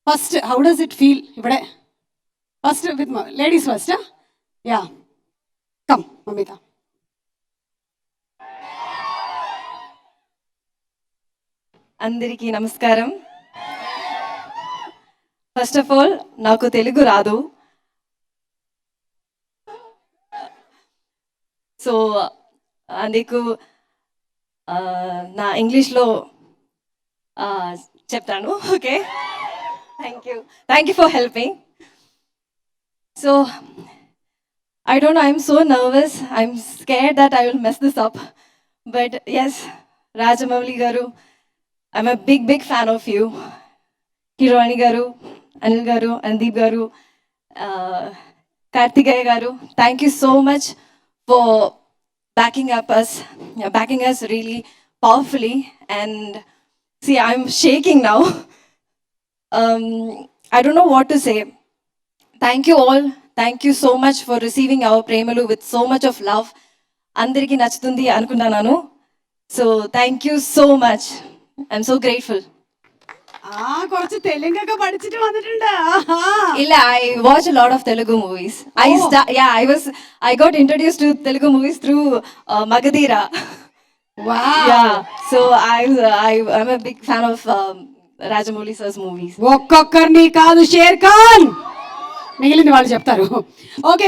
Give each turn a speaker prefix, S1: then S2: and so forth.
S1: First how does it feel ఇప్పుడే first with ladies first yeah come Mamitha.
S2: అందరికీ నమస్కారం. First of all నాకు తెలుగు రాదు, సో అందుకు నా ఇంగ్లీష్లో చెప్తాను. Okay, thank you for helping. So I don't know, I'm so nervous, I'm scared that I will mess this up, but yes, Rajamouli garu, I'm a big fan of you. Hirani garu, Anil garu, Andeep garu, Karthikeya garu, thank you so much for backing us really powerfully. And see, I'm shaking now. I don't know what to say. Thank you all. Thank you so much for receiving our Premalu with so much of love. Andariki nachutundi anukunnanu. So thank you so much. I'm so grateful.
S1: കുറച്ച് തെലുങ്കൊക്കെ പഠിച്ചിട്ട് വന്നിട്ടുണ്ട്.
S2: Illa, I watch a lot of Telugu movies. I got introduced to Telugu movies through Magadira.
S1: Wow.
S2: Yeah, so I'm a big fan of Rajamouli sir's movies.
S1: ఒక్కొక్కరిని కాదు, share Khan మిగిలింది వాళ్ళు చెప్తారు. Okay.